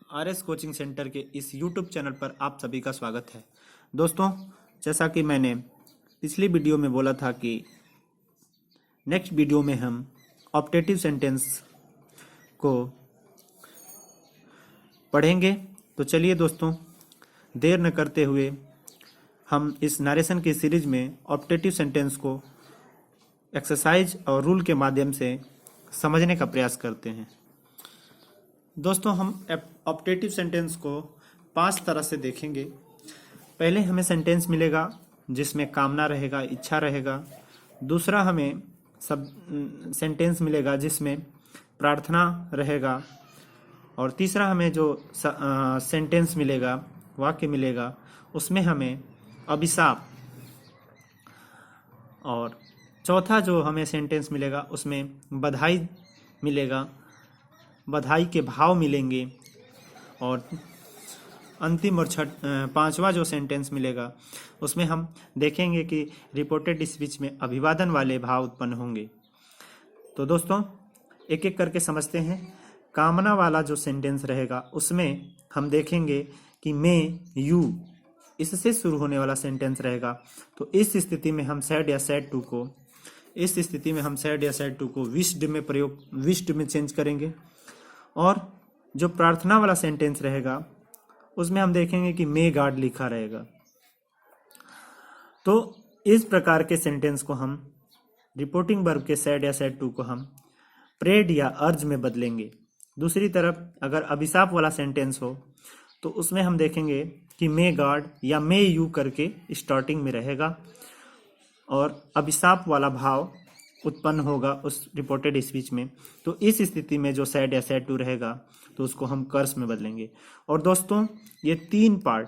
RS coaching centre के इस YouTube channel पर आप सभी का स्वागत है। दोस्तों, जैसा कि मैंने पिछली वीडियो में बोला था कि नेक्स्ट वीडियो में हम ऑप्टेटिव सेंटेंस को पढ़ेंगे। तो चलिए दोस्तों, देर न करते हुए हम इस नरेशन की सीरीज में ऑप्टेटिव सेंटेंस को एक्सरसाइज और रूल के माध्यम से समझने का प्रयास करते हैं। दोस्तों, हम ऑप्टेटिव सेंटेंस को 5 तरह से देखेंगे। पहले हमें सेंटेंस मिलेगा जिसमें कामना रहेगा, इच्छा रहेगा। दूसरा हमें सेंटेंस मिलेगा जिसमें प्रार्थना रहेगा। और तीसरा हमें जो सेंटेंस मिलेगा, वाक्य मिलेगा, उसमें हमें अभिशाप। और चौथा जो हमें सेंटेंस मिलेगा उसमें बधाई मिलेगा, बधाई के भाव मिलेंगे। और अंतिम और पांचवा जो सेंटेंस मिलेगा उसमें हम देखेंगे कि रिपोर्टेड स्पीच में अभिवादन वाले भाव उत्पन्न होंगे। तो दोस्तों, एक एक करके समझते हैं। कामना वाला जो सेंटेंस रहेगा उसमें हम देखेंगे कि मैं, यू, इससे शुरू होने वाला सेंटेंस रहेगा। तो इस स्थिति में हम सैड या सैड टू को विश्ड में चेंज करेंगे। और जो प्रार्थना वाला सेंटेंस रहेगा उसमें हम देखेंगे कि मे गॉड लिखा रहेगा। तो इस प्रकार के सेंटेंस को हम रिपोर्टिंग वर्ब के सैड या सैड टू को हम प्रेड या अर्ज में बदलेंगे। दूसरी तरफ अगर अभिशाप वाला सेंटेंस हो तो उसमें हम देखेंगे कि मे गॉड या मे यू करके स्टार्टिंग में रहेगा और अभिशाप वाला भाव उत्पन्न होगा उस रिपोर्टेड स्पीच में। तो इस स्थिति में जो सैड या सैड टू रहेगा तो उसको हम कर्स में बदलेंगे। और दोस्तों, ये 3 पार्ट,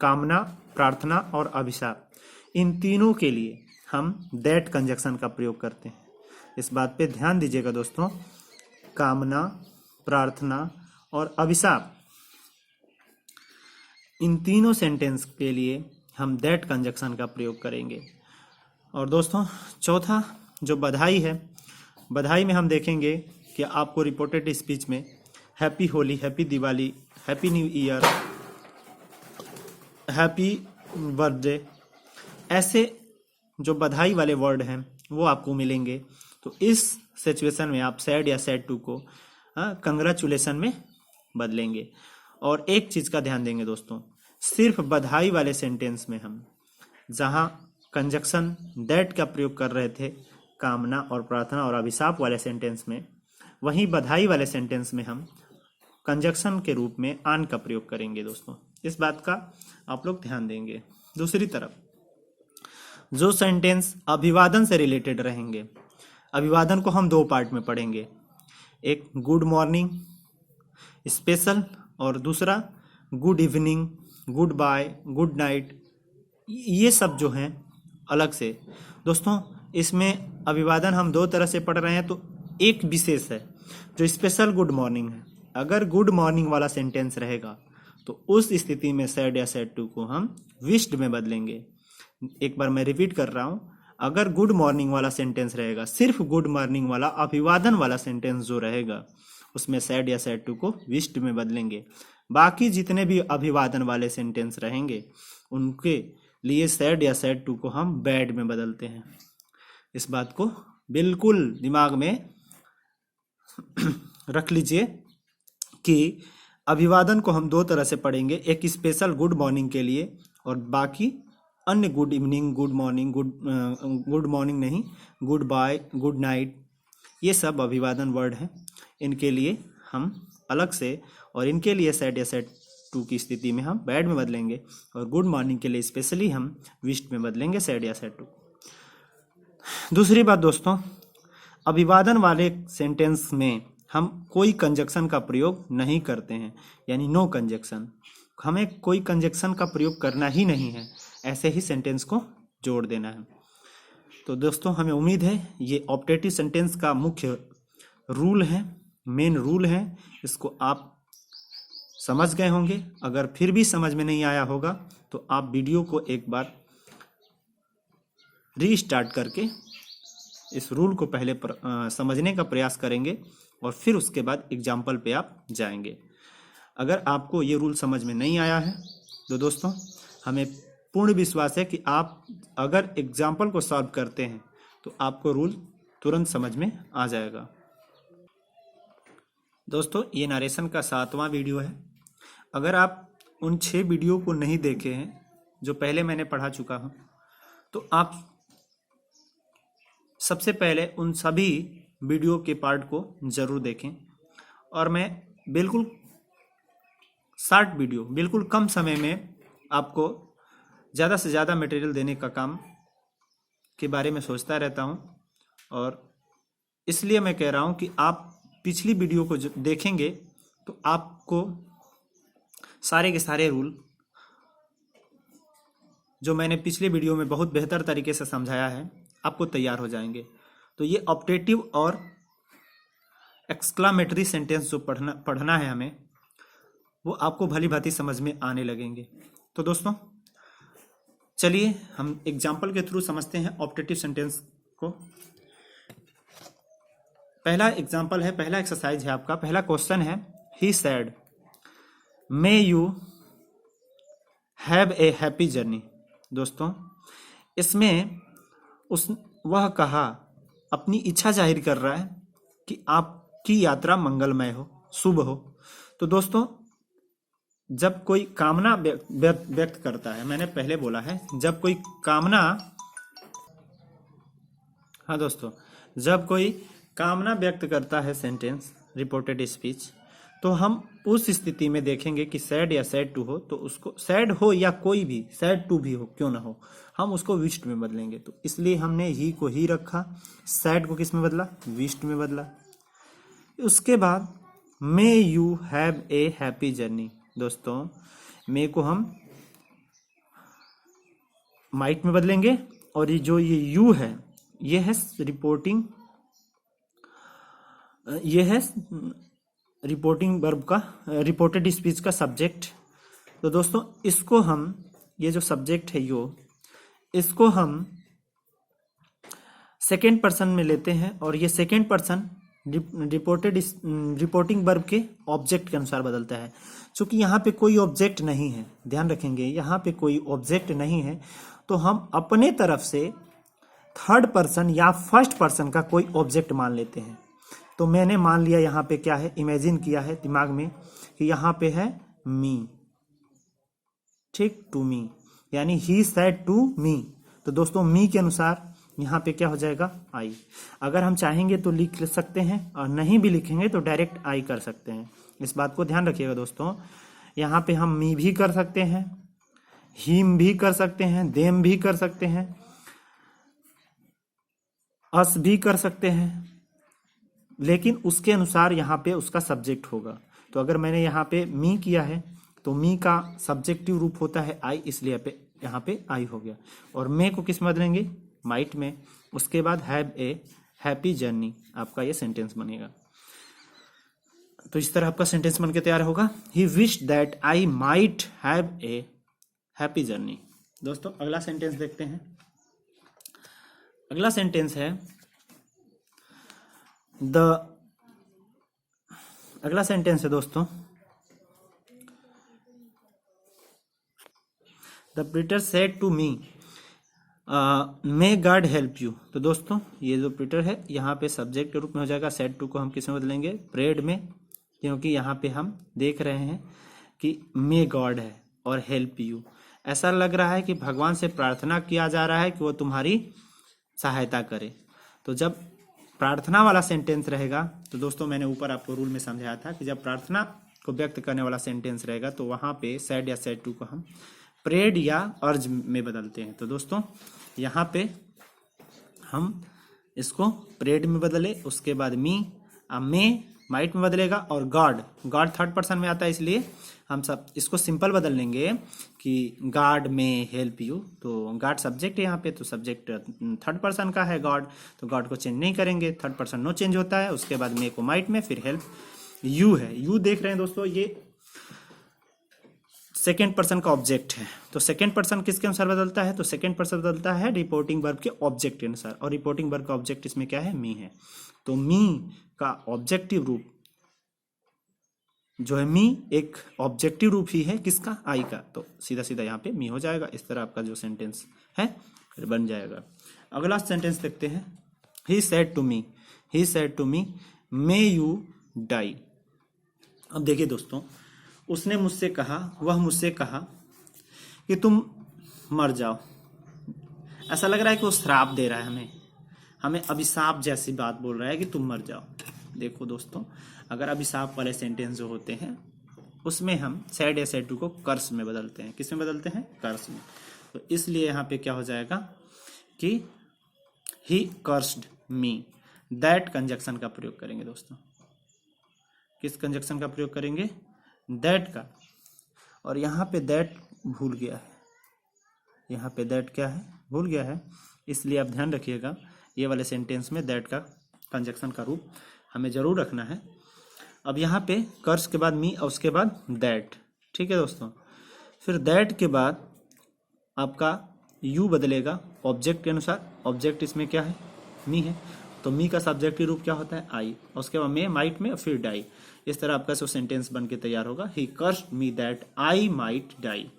कामना, प्रार्थना और अभिशाप, इन तीनों के लिए हम दैट कंजक्शन का प्रयोग करते हैं। इस बात पे ध्यान दीजिएगा दोस्तों। कामना, प्रार्थना और अभिशाप, इन तीनों सेंटेंस के लिए हम दैट कंजक्शन का प्रयोग करेंगे। और दोस्तों, चौथा जो बधाई है, बधाई में हम देखेंगे कि आपको रिपोर्टेड स्पीच में happy Holi, happy Diwali, happy new year, happy birthday, ऐसे जो बधाई वाले वर्ड हैं वो आपको मिलेंगे। तो इस सिचुएशन में आप सैड या सैड टू को कंग्रेचुलेशन में बदलेंगे। और एक चीज़ का ध्यान देंगे दोस्तों, सिर्फ बधाई वाले सेंटेंस में हम जहाँ कंजक्शन दैट का प्रयोग कर रहे थे कामना और प्रार्थना और अभिशाप वाले सेंटेंस में, वहीं बधाई वाले सेंटेंस में हम कंजक्शन के रूप में आन का प्रयोग करेंगे दोस्तों। इस बात का आप लोग ध्यान देंगे। दूसरी तरफ जो सेंटेंस अभिवादन से रिलेटेड रहेंगे, अभिवादन को हम 2 पार्ट में पढ़ेंगे। एक गुड मॉर्निंग स्पेशल और दूसरा good evening, good bye, good night, ये सब जो हैं अलग से। दोस्तों, इसमें अभिवादन हम 2 तरह से पढ़ रहे हैं। तो एक विशेष है जो स्पेशल गुड मॉर्निंग है। अगर गुड मॉर्निंग वाला सेंटेंस रहेगा तो उस स्थिति में सैड या सैड टू को हम विश्ड में बदलेंगे। एक बार मैं रिपीट कर रहा हूं, अगर गुड मॉर्निंग वाला सेंटेंस रहेगा, सिर्फ गुड मॉर्निंग वाला अभिवादन वाला सेंटेंस जो रहेगा उसमें सैड या सैड टू को विश्ड में बदलेंगे। बाकी जितने भी अभिवादन वाले सेंटेंस रहेंगे उनके लिए सैड या सैड टू को हम बैड में बदलते हैं। इस बात को बिल्कुल दिमाग में रख लीजिए कि अभिवादन को हम 2 तरह से पढ़ेंगे, एक स्पेशल गुड मॉर्निंग के लिए और बाकी अन्य good evening, good morning, good morning नहीं, गुड बाय, गुड नाइट, ये सब अभिवादन वर्ड हैं। इनके लिए हम अलग से और इनके लिए सैड या सैड टू की स्थिति में हम बैड में बदलेंगे और गुड मॉर्निंग के लिए स्पेशली हम विश्ड में बदलेंगे सैड या सैड टू। दूसरी बात दोस्तों, अभिवादन वाले सेंटेंस में हम कोई कंजक्शन का प्रयोग नहीं करते हैं, यानी नो कंजक्शन। हमें कोई कंजक्शन का प्रयोग करना ही नहीं है, ऐसे ही सेंटेंस को जोड़ देना है। तो दोस्तों, हमें उम्मीद है ये ऑप्टेटिव सेंटेंस का मुख्य रूल है, मेन रूल है। इसको आप समझ गए होंगे। अगर फिर भी समझ में नहीं आया होगा तो आप वीडियो को एक बार रीस्टार्ट करके इस रूल को पहले समझने का प्रयास करेंगे और फिर उसके बाद एग्जाम्पल पे आप जाएंगे। अगर आपको ये रूल समझ में नहीं आया है तो दोस्तों हमें पूर्ण विश्वास है कि आप अगर एग्जाम्पल को सॉल्व करते हैं तो आपको रूल तुरंत समझ में आ जाएगा। दोस्तों ये नरेशन का 7वां वीडियो है। अगर आप उन 6 वीडियो को नहीं देखे हैं जो पहले मैंने पढ़ा चुका हूं, तो आप सबसे पहले उन सभी वीडियो के पार्ट को जरूर देखें। और मैं बिल्कुल शॉर्ट वीडियो, बिल्कुल कम समय में आपको ज़्यादा से ज़्यादा मटेरियल देने का काम के बारे में सोचता रहता हूं, और इसलिए मैं कह रहा हूं कि आप पिछली वीडियो को देखेंगे तो आपको सारे के सारे रूल जो मैंने पिछले वीडियो में बहुत बेहतर तरीके से समझाया है आपको तैयार हो जाएंगे। तो ये ऑप्टेटिव और एक्सक्लामेटरी सेंटेंस जो पढ़ना है हमें, वो आपको भली भांति समझ में आने लगेंगे। तो दोस्तों चलिए हम एग्जाम्पल के थ्रू समझते हैं ऑप्टेटिव सेंटेंस को। पहला एग्जाम्पल है, पहला एक्सरसाइज है आपका, पहला क्वेश्चन है he said may you have a happy journey. दोस्तों इसमें वह कहा अपनी इच्छा जाहिर कर रहा है कि आपकी यात्रा मंगलमय हो, शुभ हो। तो दोस्तों जब कोई कामना व्यक्त करता है, मैंने पहले बोला है, जब कोई कामना, हाँ दोस्तों, जब कोई कामना व्यक्त करता है सेंटेंस रिपोर्टेड स्पीच, तो हम उस स्थिति में देखेंगे कि सैड या सैड टू हो, तो उसको सैड हो या कोई भी सैड टू भी हो क्यों ना हो, हम उसको विश्ड में बदलेंगे। तो इसलिए हमने ही को ही रखा, सैड को किस में बदला, विश्ड में बदला। उसके बाद मे you have a happy journey. दोस्तों मे को हम माइट में बदलेंगे, और ये जो ये यू है ये है रिपोर्टिंग, ये है रिपोर्टिंग वर्ब का, रिपोर्टेड स्पीच का सब्जेक्ट। तो दोस्तों इसको हम, ये जो सब्जेक्ट है यो, इसको हम सेकेंड पर्सन में लेते हैं, और ये सेकेंड पर्सन रिपोर्टिंग वर्ब के ऑब्जेक्ट के अनुसार बदलता है। क्योंकि यहाँ पे कोई ऑब्जेक्ट नहीं है, ध्यान रखेंगे, यहाँ पे कोई ऑब्जेक्ट नहीं है, तो हम अपने तरफ से थर्ड पर्सन या फर्स्ट पर्सन का कोई ऑब्जेक्ट मान लेते हैं। तो मैंने मान लिया यहाँ पे क्या है, इमेजिन किया है दिमाग में कि यहाँ पे है मी, ठीक, टू मी, यानी ही सेड टू मी। तो दोस्तों मी के अनुसार यहाँ पे क्या हो जाएगा, आई। अगर हम चाहेंगे तो लिख सकते हैं, और नहीं भी लिखेंगे तो डायरेक्ट आई कर सकते हैं। इस बात को ध्यान रखिएगा दोस्तों। यहाँ पे हम मी भी कर सकते हैं, हिम भी कर सकते हैं, देम भी कर सकते हैं, अस भी कर सकते हैं, लेकिन उसके अनुसार यहाँ पे उसका सब्जेक्ट होगा। तो अगर मैंने यहाँ पे मी किया है तो मी का सब्जेक्टिव रूप होता है आई, इसलिए यहाँ पे आई हो गया। और मे को किस में बदलेंगे, माइट में। उसके बाद हैव ए हैप्पी जर्नी, आपका ये सेंटेंस बनेगा। तो इस तरह आपका सेंटेंस बन के तैयार होगा, he wish that I might have a happy journey. दोस्तों अगला सेंटेंस देखते हैं। अगला सेंटेंस है अगला सेंटेंस है दोस्तों, the prater said to me may God help you. तो दोस्तों ये जो प्रीटर है यहाँ पे सब्जेक्ट के रूप में हो जाएगा। सेड टू को हम किस में बदलेंगे, प्रेड में, क्योंकि यहाँ पे हम देख रहे हैं कि मे गॉड है और हेल्प यू। ऐसा लग रहा है कि भगवान से प्रार्थना किया जा रहा है कि वो तुम्हारी सहायता करे। तो जब प्रार्थना वाला सेंटेंस रहेगा, तो दोस्तों मैंने ऊपर आपको रूल में समझाया था कि जब प्रार्थना को व्यक्त करने वाला सेंटेंस रहेगा तो वहाँ पे सैड या सैड टू को हम प्रेड या अर्ज में बदलते हैं। तो दोस्तों यहाँ पे हम इसको प्रेड में बदले, उसके बाद मी, मे माइट में बदलेगा, और गॉड थर्ड पर्सन में आता है, इसलिए हम सब इसको सिंपल बदल लेंगे कि गॉड में हेल्प यू। तो गॉड सब्जेक्ट है यहाँ पे, तो सब्जेक्ट थर्ड पर्सन का है गॉड, तो गॉड को चेंज नहीं करेंगे, थर्ड पर्सन नो चेंज होता है। उसके बाद मे को माइट में, फिर हेल्प यू है। यू देख रहे हैं दोस्तों, ये सेकेंड पर्सन का ऑब्जेक्ट है। तो सेकेंड पर्सन किसके अनुसार बदलता है, तो सेकेंड पर्सन बदलता है रिपोर्टिंग वर्ब के ऑब्जेक्ट के अनुसार, और रिपोर्टिंग वर्ब का ऑब्जेक्ट इसमें क्या है, मी है। तो मी का ऑब्जेक्टिव रूप जो है मी एक ऑब्जेक्टिव रूप ही है किसका, आई का, तो सीधा सीधा यहाँ पे मी हो जाएगा। इस तरह आपका जो सेंटेंस है फिर बन जाएगा। अगला सेंटेंस देखते हैं, he said to me, he said to me may you die. अब देखिए दोस्तों, उसने मुझसे कहा, वह मुझसे कहा कि तुम मर जाओ। ऐसा लग रहा है कि वो श्राप दे रहा है हमें अभिशाप जैसी बात बोल रहा है कि तुम मर जाओ। देखो दोस्तों, अगर अभिशाप वाले सेंटेंस जो होते हैं उसमें हम सैड या सैड टू को कर्स में बदलते हैं। किस में बदलते हैं? कर्स में। तो इसलिए यहाँ पे क्या हो जाएगा कि ही कर्स्ड मी, दैट कंजक्शन का प्रयोग करेंगे दोस्तों। किस कंजक्शन का प्रयोग करेंगे? दैट का। और यहाँ पे दैट भूल गया है, यहाँ पे दैट क्या है? भूल गया है। इसलिए आप ध्यान रखिएगा, ये वाले सेंटेंस में दैट का कंजक्शन का रूप हमें जरूर रखना है। अब यहाँ पे कर्स के बाद मी और उसके बाद दैट, ठीक है दोस्तों। फिर दैट के बाद आपका यू बदलेगा ऑब्जेक्ट के अनुसार। ऑब्जेक्ट इसमें क्या है? मी है, तो मी का सब्जेक्टिव रूप क्या होता है? आई। और उसके बाद मे, माइट में, फिर डाई। इस तरह आपका जो सेंटेंस बन के तैयार होगा, he cursed me that I might die.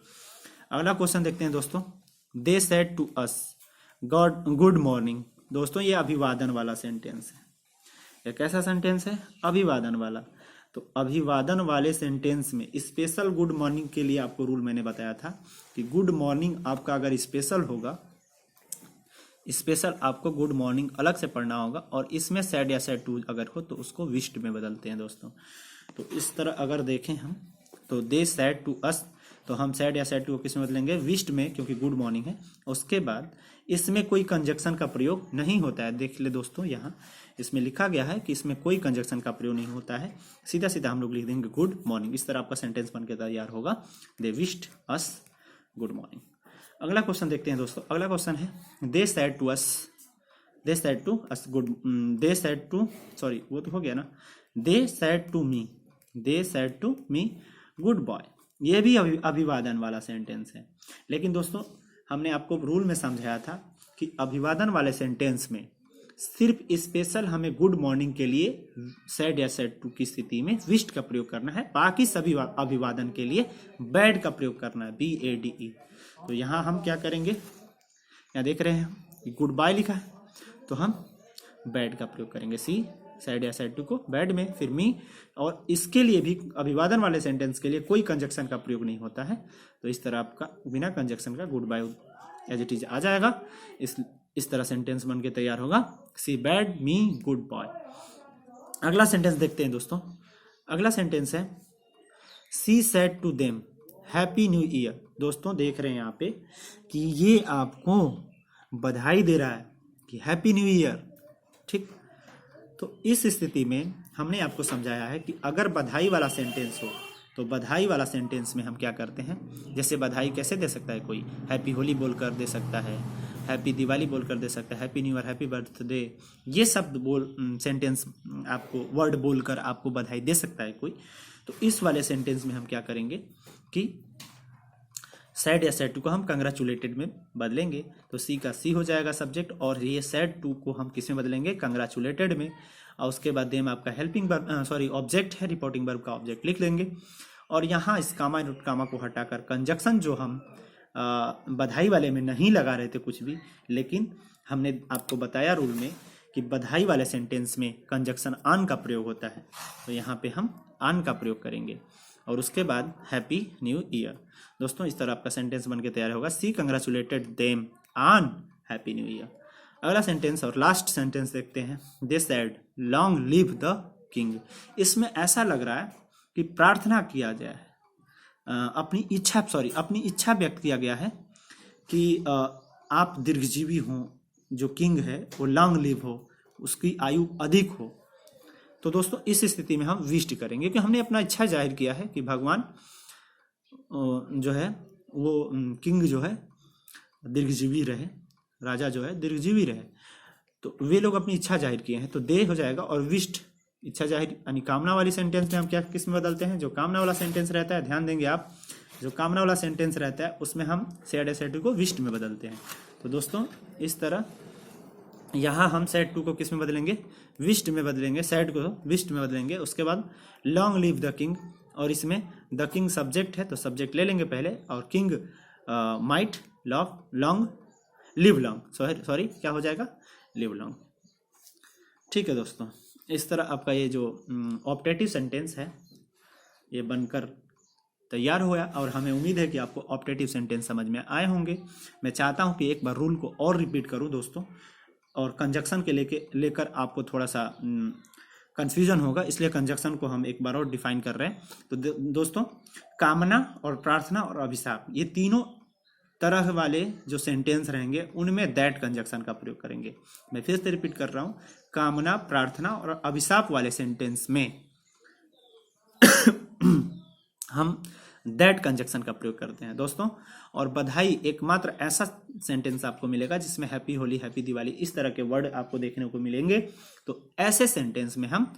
अगला क्वेश्चन देखते हैं दोस्तों, they said to us God good morning. दोस्तों ये अभिवादन वाला सेंटेंस है। यह कैसा सेंटेंस है? अभिवादन वाला। तो अभिवादन वाले सेंटेंस में स्पेशल गुड मॉर्निंग के लिए आपको रूल मैंने बताया था कि गुड मॉर्निंग आपका अगर स्पेशल होगा, स्पेशल आपको गुड मॉर्निंग अलग से पढ़ना होगा, और इसमें सैड या सैड टू अगर हो तो उसको विश्ड में बदलते हैं दोस्तों। तो इस तरह अगर देखें हम, तो दे सैड टू अस, तो हम सैड या सैड टू को किस में बदलेंगे? विश्ड में, क्योंकि गुड मॉर्निंग है। उसके बाद इसमें कोई कंजक्शन का प्रयोग नहीं होता है। देख ले दोस्तों, यहाँ इसमें लिखा गया है कि इसमें कोई कंजक्शन का प्रयोग नहीं होता है, सीधा सीधा हम लोग लिख देंगे गुड मॉर्निंग। इस तरह आपका सेंटेंस बन के तैयार होगा, they wished us good morning. अगला क्वेश्चन देखते हैं दोस्तों। अगला क्वेश्चन है, they said to us, they said to us good, they said to, sorry वो तो हो गया ना, they said to me, they said to me good boy. ये भी अभिवादन वाला सेंटेंस है। लेकिन दोस्तों हमने आपको रूल में समझाया था कि अभिवादन वाले सेंटेंस में सिर्फ स्पेशल हमें गुड मॉर्निंग के लिए सैड या सैड टू की स्थिति में विश्ड का प्रयोग करना है, बाकी सभी अभिवादन के लिए बैड का प्रयोग करना है, BADE। तो यहाँ हम क्या करेंगे, यहाँ देख रहे हैं गुड बाय लिखा है, तो हम बैड का प्रयोग करेंगे, सी सैड या सैड टू को बैड में, फिर मी। और इसके लिए भी अभिवादन वाले सेंटेंस के लिए कोई कंजक्शन का प्रयोग नहीं होता है। तो इस तरह आपका बिना कंजक्शन का good bye as it is आ जाएगा। इस तरह सेंटेंस बन के तैयार होगा, she bade me good boy. अगला सेंटेंस देखते हैं दोस्तों। अगला सेंटेंस है, she said to them happy new year. दोस्तों देख रहे हैं यहाँ पे कि ये आपको बधाई दे रहा है कि हैप्पी न्यू ईयर, ठीक। तो इस स्थिति में हमने आपको समझाया है कि अगर बधाई वाला सेंटेंस हो तो बधाई वाला सेंटेंस में हम क्या करते हैं, जैसे बधाई कैसे दे सकता है कोई, हैप्पी होली बोलकर दे सकता है, हैप्पी दिवाली बोलकर दे सकता है, happy new year, happy birthday, ये शब्द सेंटेंस आपको वर्ड बोलकर आपको बधाई दे सकता है कोई। तो इस वाले सेंटेंस में हम क्या करेंगे कि सैड या सैड टू को हम कंग्रेचुलेटेड में बदलेंगे। तो सी का सी हो जाएगा सब्जेक्ट, और ये सैड टू को हम किस में बदलेंगे? कंग्रेचुलेटेड में। और उसके बाद देम आपका हेल्पिंग वर्ब, सॉरी ऑब्जेक्ट है, रिपोर्टिंग वर्ब का ऑब्जेक्ट लिख लेंगे। और यहाँ इस कामा नोट कामा को हटाकर कंजक्शन जो हम बधाई वाले में नहीं लगा रहे थे कुछ भी, लेकिन हमने आपको बताया रूल में कि बधाई वाले सेंटेंस में कंजक्शन ऑन का प्रयोग होता है, तो यहाँ पे हम ऑन का प्रयोग करेंगे। और उसके बाद हैप्पी न्यू ईयर। दोस्तों इस तरह आपका सेंटेंस बन के तैयार होगा, she congratulated them on happy new year. अगला सेंटेंस और लास्ट सेंटेंस देखते हैं, they said long live the king. इसमें ऐसा लग रहा है कि प्रार्थना किया गया है, अपनी इच्छा व्यक्त किया गया है कि आप दीर्घजीवी हों, जो किंग है वो लॉन्ग लिव हो, उसकी आयु अधिक हो। तो दोस्तों इस स्थिति में हम विश्ड करेंगे कि हमने अपना इच्छा जाहिर किया है कि भगवान जो है वो किंग जो है दीर्घजीवी रहे, राजा जो है दीर्घजीवी रहे। तो वे लोग अपनी इच्छा जाहिर किए हैं, तो दे हो जाएगा। और विश्ड इच्छा जाहिर यानी कामना वाली सेंटेंस में हम क्या किस में बदलते हैं? जो कामना वाला सेंटेंस रहता है, ध्यान देंगे आप, जो कामना वाला सेंटेंस रहता है उसमें हम सैड या सैड टू को विश्ड में बदलते हैं। तो दोस्तों इस तरह यहाँ हम सैड टू को किस में बदलेंगे? विश्ड में बदलेंगे, सैड को विश्ड में बदलेंगे। उसके बाद लॉन्ग लिव द किंग, और इसमें द किंग सब्जेक्ट है तो सब्जेक्ट ले लेंगे पहले, और king might long live long, sorry क्या हो जाएगा, लिव लॉन्ग। ठीक है दोस्तों, इस तरह आपका ये जो ऑप्टेटिव सेंटेंस है ये बनकर तैयार हुआ, और हमें उम्मीद है कि आपको ऑप्टेटिव सेंटेंस समझ में आए होंगे। मैं चाहता हूं कि एक बार रूल को और रिपीट करूं दोस्तों, और कंजक्शन के लेकर आपको थोड़ा सा कंफ्यूजन होगा, इसलिए कंजक्शन को हम एक बार और डिफाइन कर रहे हैं। तो दोस्तों, कामना और प्रार्थना और अभिशाप, ये तीनों तरह वाले जो सेंटेंस रहेंगे उनमें दैट कंजक्शन का प्रयोग करेंगे। मैं फिर से रिपीट कर रहा हूं, कामना, प्रार्थना और अभिशाप वाले सेंटेंस में हम दैट कंजक्शन का प्रयोग करते हैं दोस्तों। और बधाई एकमात्र ऐसा सेंटेंस आपको मिलेगा जिसमें हैप्पी होली, हैप्पी दिवाली इस तरह के वर्ड आपको देखने को मिलेंगे। तो ऐसे सेंटेंस में हम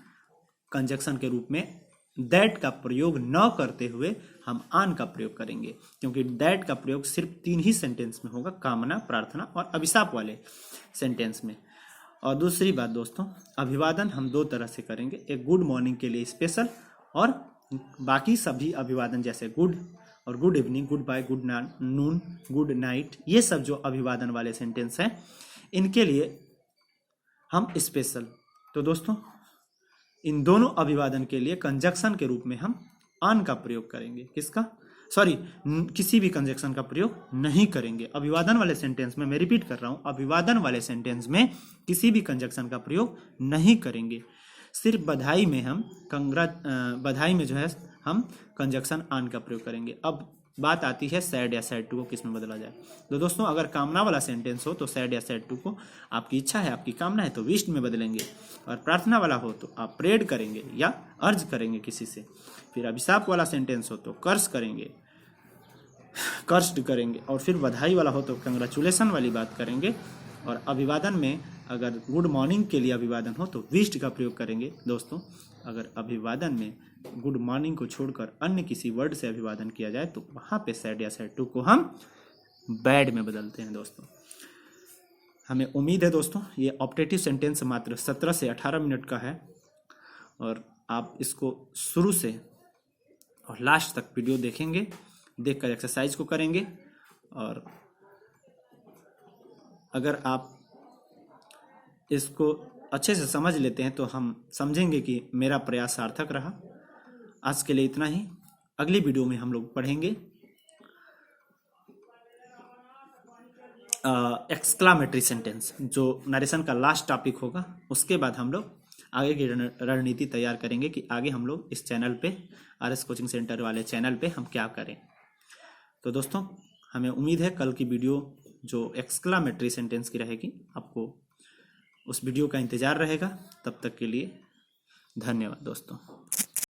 कंजक्शन के रूप में दैट का प्रयोग न करते हुए हम आन का प्रयोग करेंगे, क्योंकि दैट का प्रयोग सिर्फ 3 ही सेंटेंस में होगा, कामना, प्रार्थना और अभिशाप वाले सेंटेंस में। और दूसरी बात दोस्तों, अभिवादन हम 2 तरह से करेंगे, एक गुड मॉर्निंग के लिए स्पेशल, और बाकी सभी अभिवादन जैसे गुड और good evening, good bye, good noon, good night, ये सब जो अभिवादन वाले सेंटेंस हैं इनके लिए हम स्पेशल। तो दोस्तों, इन दोनों अभिवादन के लिए कंजक्शन के रूप में हम आन का प्रयोग करेंगे। किसका, सॉरी, किसी भी कंजक्शन का प्रयोग नहीं करेंगे अभिवादन वाले सेंटेंस में। मैं रिपीट कर रहा हूं, अभिवादन वाले सेंटेंस में किसी भी कंजक्शन का प्रयोग नहीं करेंगे। सिर्फ बधाई में हम बधाई में जो है हम कंजक्शन आन का प्रयोग करेंगे। अब बात आती है सैड या सैड टू को किस में बदला जाए। तो दोस्तों, अगर कामना वाला सेंटेंस हो तो सैड या सैड टू को आपकी इच्छा है, आपकी कामना है तो विश में बदलेंगे, और प्रार्थना वाला हो तो आप प्रेड करेंगे या अर्ज करेंगे किसी से। फिर अभिशाप वाला सेंटेंस हो तो कर्स करेंगे, कर्स्ड करेंगे, और फिर बधाई वाला हो तो कंग्रेचुलेसन वाली बात करेंगे। और अभिवादन में अगर गुड मॉर्निंग के लिए अभिवादन हो तो विश्ड का प्रयोग करेंगे दोस्तों। अगर अभिवादन में गुड मॉर्निंग को छोड़कर अन्य किसी वर्ड से अभिवादन किया जाए तो वहां पे सैड या सैड टू को हम बैड में बदलते हैं दोस्तों। हमें उम्मीद है दोस्तों ये ऑप्टेटिव सेंटेंस मात्र 17 से 18 मिनट का है, और आप इसको शुरू से और लास्ट तक वीडियो देखेंगे, देखकर एक्सरसाइज को करेंगे, और अगर आप इसको अच्छे से समझ लेते हैं तो हम समझेंगे कि मेरा प्रयास सार्थक रहा। आज के लिए इतना ही, अगली वीडियो में हम लोग पढ़ेंगे एक्सक्लामेटरी सेंटेंस, जो नरेशन का लास्ट टॉपिक होगा। उसके बाद हम लोग आगे की रणनीति तैयार करेंगे कि आगे हम लोग इस चैनल पे, RS कोचिंग सेंटर वाले चैनल पे हम क्या करें। तो दोस्तों, हमें उम्मीद है कल की वीडियो जो एक्सक्लामेटरी सेंटेंस की रहेगी, आपको उस वीडियो का इंतजार रहेगा। तब तक के लिए धन्यवाद दोस्तों।